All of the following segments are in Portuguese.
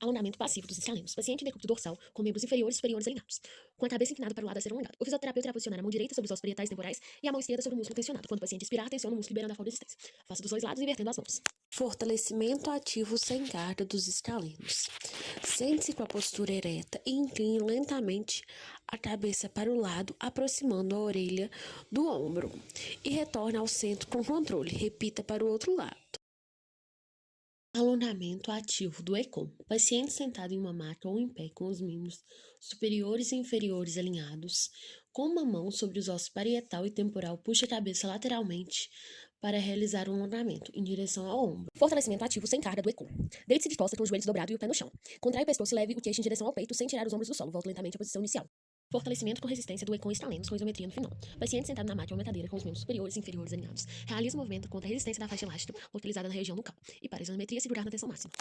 Alongamento passivo dos escalenos. Paciente em decúbito dorsal, com membros inferiores e superiores alinhados, com a cabeça inclinada para o lado a ser alongado. O fisioterapeuta irá posicionar a mão direita sobre os ossos parietais temporais e a mão esquerda sobre o músculo tensionado. Quando o paciente expirar, tensiona o músculo liberando a falta de resistência. Faça dos dois lados, invertendo as mãos. Fortalecimento ativo sem carga dos escalenos. Sente-se com a postura ereta e incline lentamente a cabeça para o lado, aproximando a orelha do ombro. E retorne ao centro com controle. Repita para o outro lado. Alongamento ativo do ECOM. Paciente sentado em uma maca ou em pé com os membros superiores e inferiores alinhados, com uma mão sobre os ossos parietal e temporal, puxa a cabeça lateralmente para realizar um alongamento em direção ao ombro. Fortalecimento ativo sem carga do ECOM. Deite-se de costas com os joelhos dobrados e o pé no chão. Contrai o pescoço e leve o queixo em direção ao peito sem tirar os ombros do solo. Volte lentamente à posição inicial. Fortalecimento com resistência do ECOM escalenos com isometria no final. Paciente sentado na máquina ou metadeira com os membros superiores e inferiores alinhados. Realiza o movimento contra a resistência da faixa elástica localizada na região nucal. E para a isometria, segurar na tensão máxima.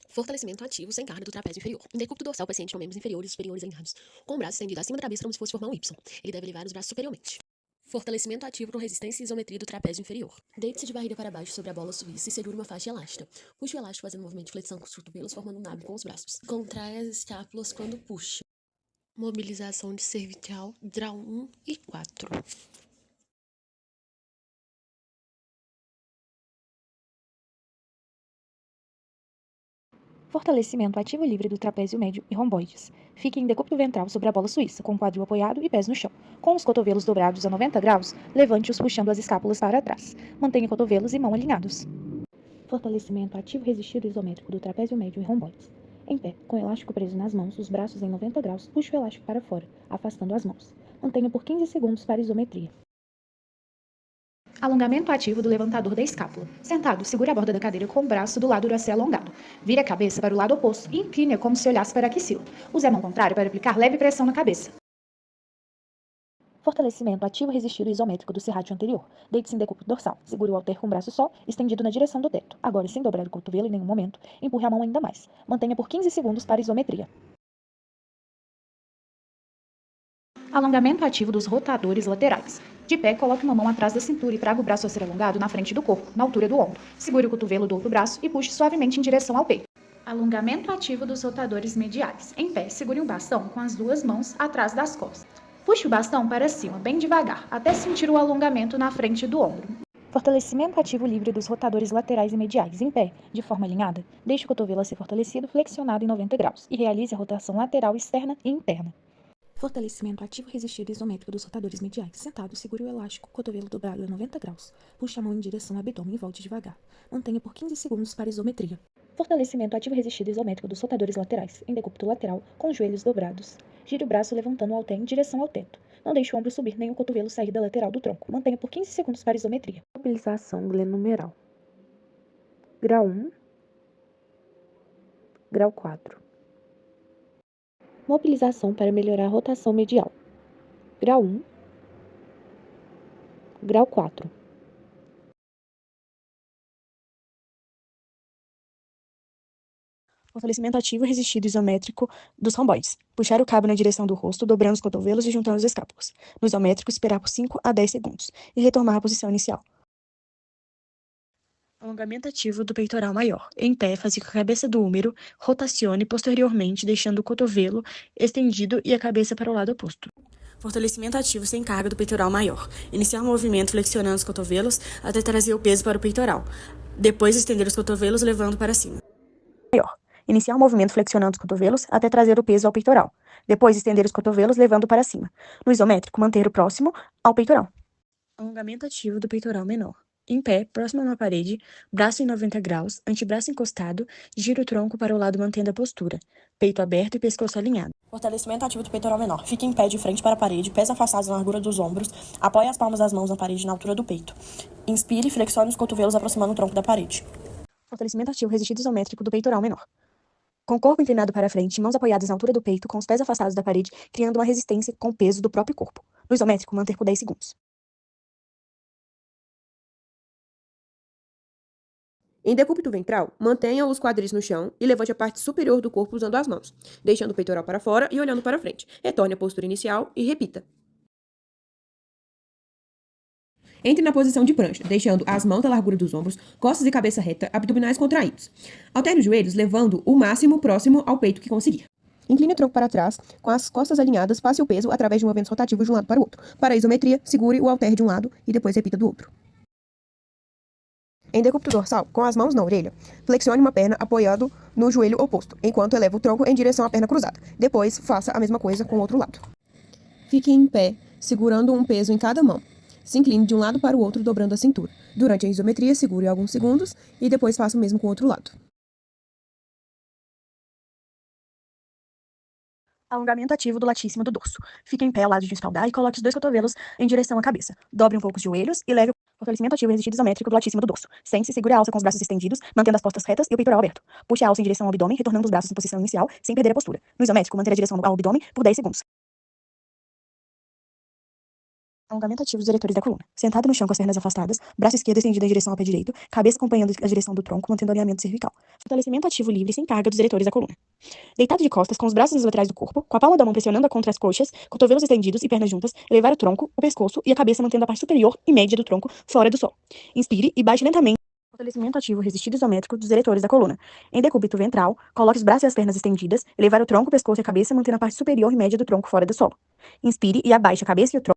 Fortalecimento ativo sem carga do trapézio inferior. Em decúbito dorsal, paciente com membros inferiores e superiores alinhados, com o braço estendido acima da cabeça como se fosse formar um Y. Ele deve levar os braços superiormente. Fortalecimento ativo com resistência e isometria do trapézio inferior. Deite-se de barriga para baixo sobre a bola suíça e segure uma faixa elástica. Puxe o elástico fazendo um movimento de flexão com os cotovelos, formando um nabo com os braços. Contrai as escápulas quando puxa. Mobilização de cervical, grau 1 e 4. Fortalecimento ativo livre do trapézio médio e romboides. Fique em decúbito ventral sobre a bola suíça, com o quadril apoiado e pés no chão. Com os cotovelos dobrados a 90 graus, levante-os puxando as escápulas para trás. Mantenha cotovelos e mão alinhados. Fortalecimento ativo resistido isométrico do trapézio médio e romboides. Em pé, com o elástico preso nas mãos, os braços em 90 graus, puxe o elástico para fora, afastando as mãos. Mantenha por 15 segundos para isometria. Alongamento ativo do levantador da escápula. Sentado, segure a borda da cadeira com o braço do lado a ser alongado. Vire a cabeça para o lado oposto e incline-a como se olhasse para a axila. Use a mão contrária para aplicar leve pressão na cabeça. Fortalecimento ativo resistido isométrico do serrátil anterior. Deite-se em decúbito dorsal. Segure o halter com o braço só, estendido na direção do teto. Agora, sem dobrar o cotovelo em nenhum momento, empurre a mão ainda mais. Mantenha por 15 segundos para isometria. Alongamento ativo dos rotadores laterais. De pé, coloque uma mão atrás da cintura e traga o braço a ser alongado na frente do corpo, na altura do ombro. Segure o cotovelo do outro braço e puxe suavemente em direção ao peito. Alongamento ativo dos rotadores mediais. Em pé, segure um bastão com as duas mãos atrás das costas. Puxe o bastão para cima, bem devagar, até sentir o alongamento na frente do ombro. Fortalecimento ativo livre dos rotadores laterais e mediais. Em pé, de forma alinhada, deixe o cotovelo a ser fortalecido, flexionado em 90 graus e realize a rotação lateral externa e interna. Fortalecimento ativo resistido isométrico dos rotadores mediais. Sentado, segure o elástico, cotovelo dobrado a 90 graus. Puxe a mão em direção ao abdômen e volte devagar. Mantenha por 15 segundos para isometria. Fortalecimento ativo resistido isométrico dos rotadores laterais, em decúbito lateral, com os joelhos dobrados. Gire o braço levantando o halter em direção ao teto. Não deixe o ombro subir nem o cotovelo sair da lateral do tronco. Mantenha por 15 segundos para isometria. Mobilização glenumeral. Grau 1. Grau 4. Mobilização para melhorar a rotação medial. Grau 1. Grau 4. Fortalecimento ativo e resistido isométrico dos romboides. Puxar o cabo na direção do rosto, dobrando os cotovelos e juntando as escápulas. No isométrico, esperar por 5 a 10 segundos. E retomar à posição inicial. Alongamento ativo do peitoral maior. Em pé, faça com a cabeça do húmero rotacione posteriormente, deixando o cotovelo estendido e a cabeça para o lado oposto. Fortalecimento ativo sem carga do peitoral maior. Iniciar o movimento flexionando os cotovelos até trazer o peso para o peitoral. Depois, estender os cotovelos levando para cima. Maior. Iniciar o movimento flexionando os cotovelos até trazer o peso ao peitoral. Depois, estender os cotovelos levando para cima. No isométrico, manter o próximo ao peitoral. Alongamento ativo do peitoral menor. Em pé, próximo a uma parede, braço em 90 graus, antebraço encostado, gira o tronco para o lado mantendo a postura. Peito aberto e pescoço alinhado. Fortalecimento ativo do peitoral menor. Fique em pé de frente para a parede, pés afastados na largura dos ombros, apoie as palmas das mãos na parede na altura do peito. Inspire e flexione os cotovelos aproximando o tronco da parede. Fortalecimento ativo resistido isométrico do peitoral menor. Com o corpo inclinado para frente, mãos apoiadas na altura do peito, com os pés afastados da parede, criando uma resistência com o peso do próprio corpo. No isométrico, manter por 10 segundos. Em decúbito ventral, mantenha os quadris no chão e levante a parte superior do corpo usando as mãos, deixando o peitoral para fora e olhando para frente. Retorne à postura inicial e repita. Entre na posição de prancha, deixando as mãos à largura dos ombros, costas e cabeça reta, abdominais contraídos. Altere os joelhos, levando o máximo próximo ao peito que conseguir. Incline o tronco para trás, com as costas alinhadas, passe o peso através de movimentos rotativos de um lado para o outro. Para a isometria, segure o halter de um lado e depois repita do outro. Em decúbito dorsal, com as mãos na orelha, flexione uma perna apoiando no joelho oposto, enquanto eleva o tronco em direção à perna cruzada. Depois, faça a mesma coisa com o outro lado. Fique em pé, segurando um peso em cada mão. Se incline de um lado para o outro, dobrando a cintura. Durante a isometria, segure alguns segundos e depois faça o mesmo com o outro lado. Alongamento ativo do latíssimo do dorso. Fique em pé ao lado de um espaldar e coloque os dois cotovelos em direção à cabeça. Dobre um pouco os joelhos e leve o fortalecimento ativo resistido isométrico do latíssimo do dorso. Sente-se e segure a alça com os braços estendidos, mantendo as costas retas e o peitoral aberto. Puxe a alça em direção ao abdômen, retornando os braços em posição inicial, sem perder a postura. No isométrico, manter a direção ao abdômen por 10 segundos. Alongamento ativo dos eretores da coluna. Sentado no chão com as pernas afastadas, braço esquerdo estendido em direção ao pé direito, cabeça acompanhando a direção do tronco, mantendo o alinhamento cervical. Fortalecimento ativo livre sem carga dos eretores da coluna. Deitado de costas, com os braços laterais do corpo, com a palma da mão pressionando contra as coxas, cotovelos estendidos e pernas juntas, elevar o tronco, o pescoço e a cabeça mantendo a parte superior e média do tronco fora do solo. Inspire e baixe lentamente. Fortalecimento ativo resistido isométrico dos eretores da coluna. Em decúbito ventral, coloque os braços e as pernas estendidas, elevar o tronco, o pescoço e a cabeça mantendo a parte superior e média do tronco fora do solo. Inspire e abaixe a cabeça e o tronco.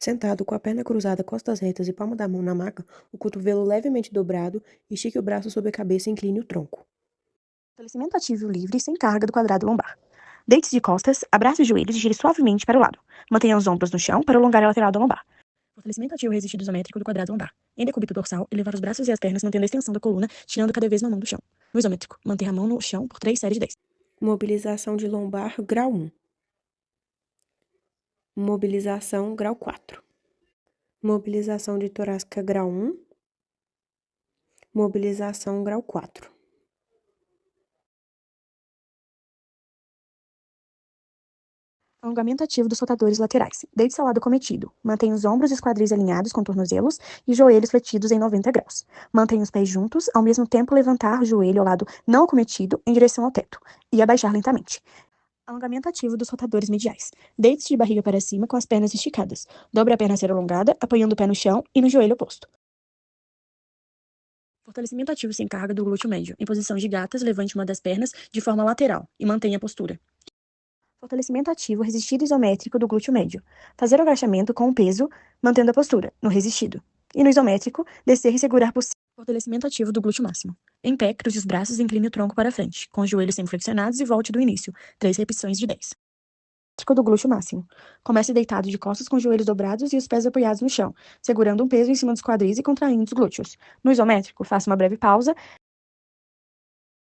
Sentado com a perna cruzada, costas retas e palma da mão na maca, o cotovelo levemente dobrado, estique o braço sobre a cabeça e incline o tronco. Fortalecimento ativo livre sem carga do quadrado lombar. Deite-se de costas, abrace os joelhos e gire suavemente para o lado. Mantenha os ombros no chão para alongar a lateral da lombar. Fortalecimento ativo resistido isométrico do quadrado lombar. Em decúbito dorsal, elevar os braços e as pernas mantendo a extensão da coluna, tirando cada vez uma mão do chão. No isométrico, manter a mão no chão por 3 séries de 10. Mobilização de lombar, grau 1. Mobilização, grau 4. Mobilização de torácica, grau 1. Mobilização, grau 4. Alongamento ativo dos rotadores laterais. Deite-se ao lado cometido. Mantenha os ombros e os quadris alinhados com tornozelos e joelhos fletidos em 90 graus. Mantenha os pés juntos, ao mesmo tempo levantar o joelho ao lado não acometido em direção ao teto e abaixar lentamente. Alongamento ativo dos rotadores mediais. Deite-se de barriga para cima com as pernas esticadas. Dobre a perna a ser alongada, apoiando o pé no chão e no joelho oposto. Fortalecimento ativo sem carga do glúteo médio. Em posição de gatas, levante uma das pernas de forma lateral e mantenha a postura. Fortalecimento ativo resistido isométrico do glúteo médio. Fazer o agachamento com o peso, mantendo a postura, no resistido. E no isométrico, descer e segurar por cima. Fortalecimento ativo do glúteo máximo. Em pé, cruze os braços e incline o tronco para frente, com os joelhos sempre flexionados e volte do início. 3 repetições de 10. Do glúteo máximo. Comece deitado de costas com os joelhos dobrados e os pés apoiados no chão, segurando um peso em cima dos quadris e contraindo os glúteos. No isométrico, faça uma breve pausa.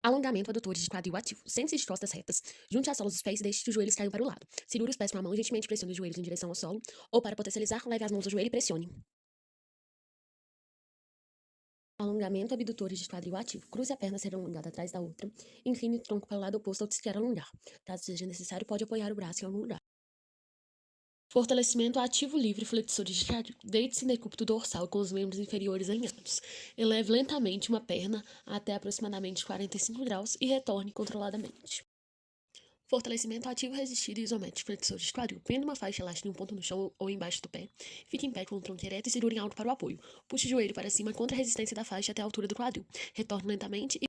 Alongamento adutores de quadril ativo. Sente-se de costas retas. Junte as solas dos pés e deixe que os joelhos caiam para o lado. Segure os pés com a mão e gentilmente pressione os joelhos em direção ao solo. Ou, para potencializar, leve as mãos ao joelho e pressione. Alongamento abdutores de quadril ativo. Cruze a perna a ser alongada atrás da outra. Incline o tronco para o lado oposto ao que se quer alongar. Caso seja necessário, pode apoiar o braço em algum lugar. Fortalecimento ativo livre flexores de quadril. Deite-se em decúbito dorsal com os membros inferiores alinhados. Eleve lentamente uma perna até aproximadamente 45 graus e retorne controladamente. Fortalecimento ativo resistido e isométrico flexores de quadril. Prenda uma faixa elástica em um ponto no chão ou embaixo do pé. Fique em pé com o tronco ereto e segure em alto para o apoio. Puxe o joelho para cima contra a resistência da faixa até a altura do quadril. Retorne lentamente e...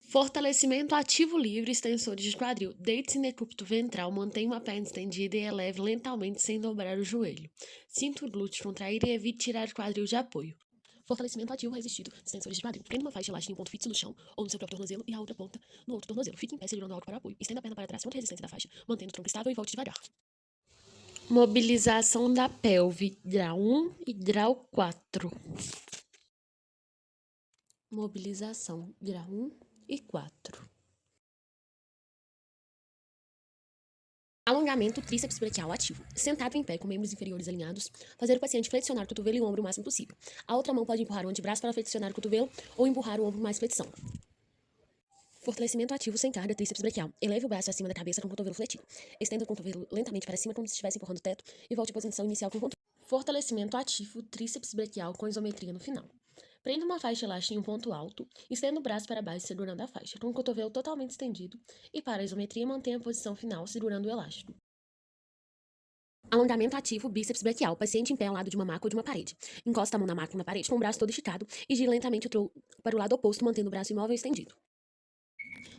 Fortalecimento ativo livre extensores de quadril. Deite-se em decúbito ventral, mantenha uma perna estendida e eleve lentamente sem dobrar o joelho. Sinta o glúteo contrair e evite tirar o quadril de apoio. Fortalecimento ativo resistido, extensores de quadril. Prenda uma faixa elástica em um ponto fixo no chão ou no seu próprio tornozelo e a outra ponta no outro tornozelo. Fique em pé segurando alto para apoio. Estenda a perna para trás contra a resistência da faixa, mantendo o tronco estável e volte devagar. Mobilização da pelve, grau 1 e grau 4. Mobilização, grau 1 e 4. Alongamento tríceps braquial ativo. Sentado em pé com membros inferiores alinhados, fazer o paciente flexionar o cotovelo e o ombro o máximo possível. A outra mão pode empurrar o antebraço para flexionar o cotovelo ou empurrar o ombro mais flexão. Fortalecimento ativo sem carga tríceps braquial. Eleve o braço acima da cabeça com o cotovelo fletido. Estenda o cotovelo lentamente para cima como se estivesse empurrando o teto e volte à posição inicial com o controle. Fortalecimento ativo tríceps braquial com isometria no final. Prenda uma faixa elástica em um ponto alto, estenda o braço para baixo segurando a faixa, com o cotovelo totalmente estendido, e para a isometria mantenha a posição final segurando o elástico. Alongamento ativo bíceps braquial. Paciente em pé ao lado de uma maca ou de uma parede. Encosta a mão na maca ou na parede com o braço todo esticado e gira lentamente o tronco para o lado oposto, mantendo o braço imóvel e estendido.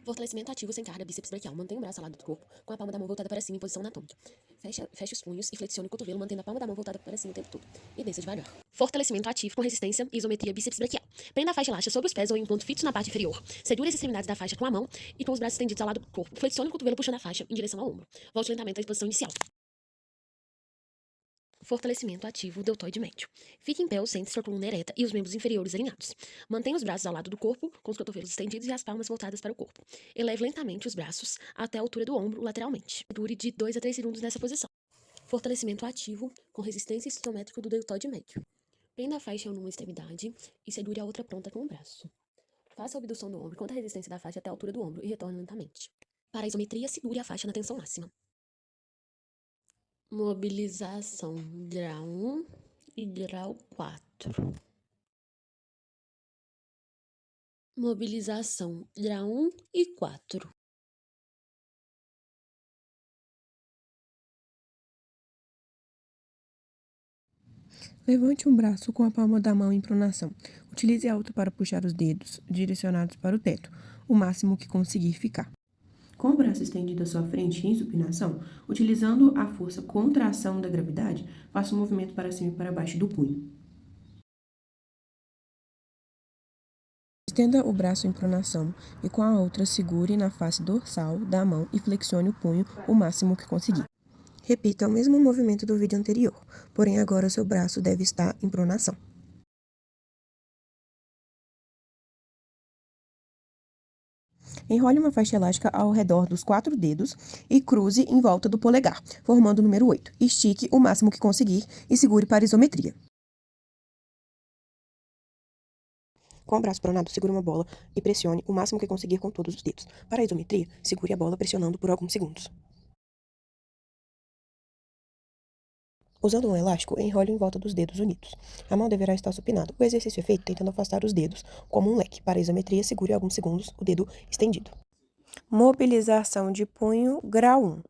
Fortalecimento ativo sem carga bíceps braquial. Mantenha o braço ao lado do corpo, com a palma da mão voltada para cima em posição anatômica. Feche os punhos e flexione o cotovelo, mantendo a palma da mão voltada para cima o tempo todo. E desça devagar. Fortalecimento ativo com resistência e isometria bíceps braquial. Prenda a faixa elástica sobre os pés ou em um ponto fixo na parte inferior. Segure as extremidades da faixa com a mão e com os braços estendidos ao lado do corpo. Flexione o cotovelo puxando a faixa em direção ao ombro. Volte lentamente à posição inicial. Fortalecimento ativo deltoide médio. Fique em pé ou sente-se com a coluna ereta e os membros inferiores alinhados. Mantenha os braços ao lado do corpo, com os cotovelos estendidos e as palmas voltadas para o corpo. Eleve lentamente os braços até a altura do ombro lateralmente. Dure de 2 a 3 segundos nessa posição. Fortalecimento ativo com resistência isométrica do deltoide médio. Prenda a faixa em uma extremidade e segure a outra ponta com o braço. Faça a abdução do ombro contra a resistência da faixa até a altura do ombro e retorne lentamente. Para a isometria, segure a faixa na tensão máxima. Mobilização grau 1 e grau 4. Mobilização grau 1 e 4. Levante um braço com a palma da mão em pronação. Utilize a outra para puxar os dedos direcionados para o teto, o máximo que conseguir ficar. Com o braço estendido à sua frente em supinação, utilizando a força contra a ação da gravidade, faça um movimento para cima e para baixo do punho. Estenda o braço em pronação e com a outra segure na face dorsal da mão e flexione o punho o máximo que conseguir. Repita o mesmo movimento do vídeo anterior, porém agora seu braço deve estar em pronação. Enrole uma faixa elástica ao redor dos 4 dedos e cruze em volta do polegar, formando o número 8. Estique o máximo que conseguir e segure para a isometria. Com o braço pronado, segure uma bola e pressione o máximo que conseguir com todos os dedos. Para a isometria, segure a bola pressionando por alguns segundos. Usando um elástico, enrole em volta dos dedos unidos. A mão deverá estar supinada. O exercício é feito tentando afastar os dedos como um leque. Para a isometria, segure alguns segundos o dedo estendido. Mobilização de punho, grau 1.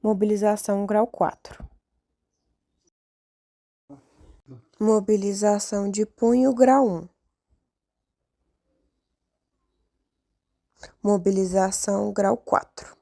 Mobilização, grau 4. Mobilização de punho, grau 1. Mobilização, grau 4.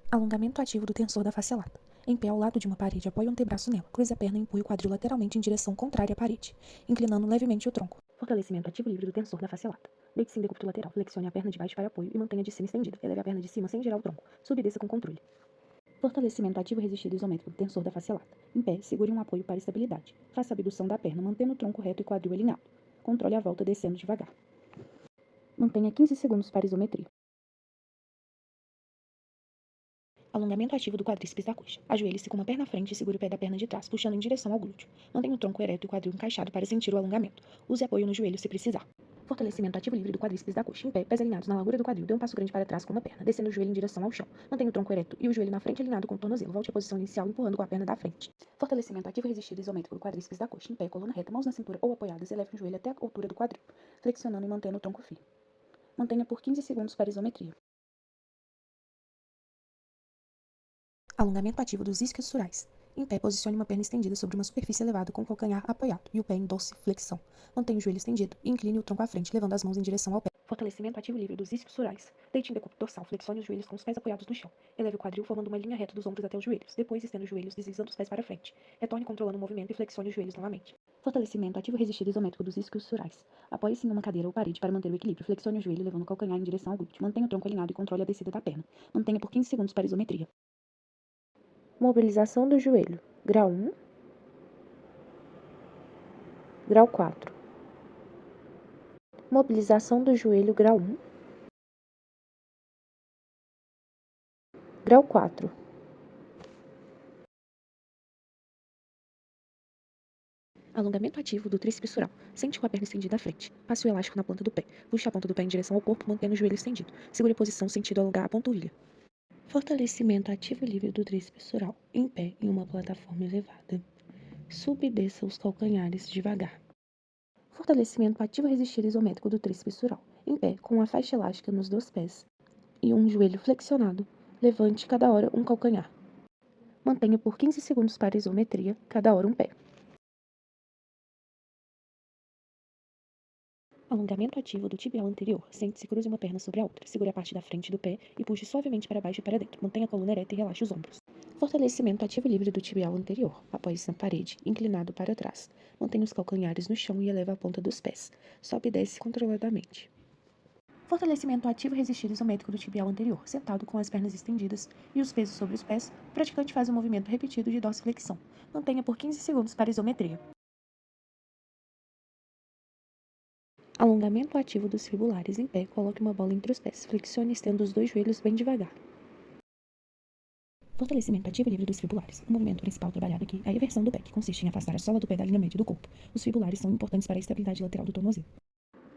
Alongamento ativo do tensor da face lata. Em pé ao lado de uma parede, apoie o antebraço nela. Cruze a perna e empurre o quadril lateralmente em direção contrária à parede, inclinando levemente o tronco. Fortalecimento ativo livre do tensor da face lata. Deite-se em decúbito lateral. Flexione a perna de baixo para apoio e mantenha de cima estendida. Eleve a perna de cima sem girar o tronco. Suba e desça com controle. Fortalecimento ativo resistido isométrico do tensor da face lata. Em pé, segure um apoio para estabilidade. Faça a abdução da perna, mantendo o tronco reto e quadril alinhado. Controle a volta descendo devagar. Mantenha 15 segundos para isometria. Alongamento ativo do quadríceps da coxa. Ajoelhe-se com uma perna à frente e segure o pé da perna de trás, puxando em direção ao glúteo. Mantenha o tronco ereto e o quadril encaixado para sentir o alongamento. Use apoio no joelho se precisar. Fortalecimento ativo livre do quadríceps da coxa. Em pé, pés alinhados na largura do quadril. Dê um passo grande para trás com uma perna, descendo o joelho em direção ao chão. Mantenha o tronco ereto e o joelho na frente alinhado com o tornozelo. Volte à posição inicial, empurrando com a perna da frente. Fortalecimento ativo resistido isométrico do quadríceps da coxa. Em pé, coluna reta, mãos na cintura ou apoiadas. Eleve o joelho até a altura do quadril, flexionando e mantendo o tronco firme. Mantenha por 15 segundos para isometria. Alongamento ativo dos isquiosurais. Em pé, posicione uma perna estendida sobre uma superfície elevada com o calcanhar apoiado e o pé em dorsiflexão. Mantenha o joelho estendido e incline o tronco à frente, levando as mãos em direção ao pé. Fortalecimento ativo livre dos isquiosurais. Deite em decúbito dorsal, flexione os joelhos com os pés apoiados no chão. Eleve o quadril formando uma linha reta dos ombros até os joelhos. Depois, estenda os joelhos, deslizando os pés para frente. Retorne controlando o movimento e flexione os joelhos novamente. Fortalecimento ativo resistido isométrico dos isquiosurais. Apoie-se em uma cadeira ou parede para manter o equilíbrio. Flexione o joelho, levando o calcanhar em direção ao glúteo. Mantenha o tronco alinhado e controle a descida da perna. Mantenha por 15 segundos para isometria. Mobilização do joelho. Grau 1. Grau 4. Mobilização do joelho. Grau 1. Grau 4. Alongamento ativo do tríceps sural. Sente com a perna estendida à frente. Passe o elástico na planta do pé. Puxe a ponta do pé em direção ao corpo, mantendo o joelho estendido. Segure a posição sentido alongar a panturrilha. Fortalecimento ativo e livre do tríceps sural. Em pé, em uma plataforma elevada. Suba e desça os calcanhares devagar. Fortalecimento ativo resistido isométrico do tríceps sural. Em pé, com uma faixa elástica nos 2 pés e um joelho flexionado, levante cada hora um calcanhar. Mantenha por 15 segundos para isometria, cada hora um pé. Alongamento ativo do tibial anterior. Sente-se, cruze uma perna sobre a outra. Segure a parte da frente do pé e puxe suavemente para baixo e para dentro. Mantenha a coluna ereta e relaxe os ombros. Fortalecimento ativo livre do tibial anterior. Apoie-se na parede, inclinado para trás. Mantenha os calcanhares no chão e eleva a ponta dos pés. Sobe e desce controladamente. Fortalecimento ativo resistido isométrico do tibial anterior. Sentado com as pernas estendidas e os pesos sobre os pés, o praticante faz um movimento repetido de dorsiflexão. Mantenha por 15 segundos para isometria. Alongamento ativo dos fibulares. Em pé, coloque uma bola entre os pés. Flexione e estenda os 2 joelhos bem devagar. Fortalecimento ativo livre dos fibulares. O movimento principal trabalhado aqui é a eversão do pé, que consiste em afastar a sola do pé da linha média do corpo. Os fibulares são importantes para a estabilidade lateral do tornozelo.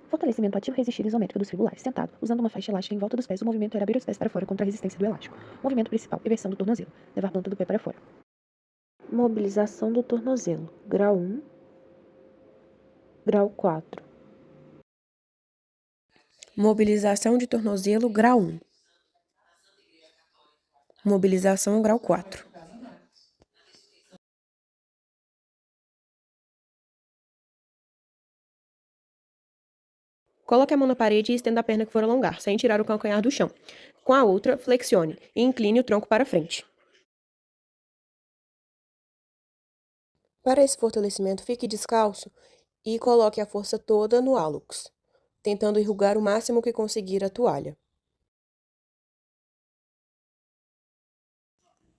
Fortalecimento ativo resistido isométrico dos fibulares. Sentado, usando uma faixa elástica em volta dos pés, o movimento era abrir os pés para fora contra a resistência do elástico. Movimento principal, eversão do tornozelo. Levar a planta do pé para fora. Mobilização do tornozelo. Grau 1. Grau 4. Mobilização de tornozelo, grau 1. Mobilização, grau 4. Coloque a mão na parede e estenda a perna que for alongar, sem tirar o calcanhar do chão. Com a outra, flexione e incline o tronco para frente. Para esse fortalecimento, fique descalço e coloque a força toda no hálux, tentando enrugar o máximo que conseguir a toalha.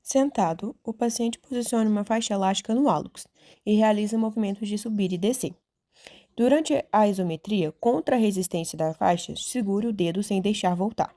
Sentado, o paciente posiciona uma faixa elástica no hálux e realiza movimentos de subir e descer. Durante a isometria, contra a resistência da faixa, segure o dedo sem deixar voltar.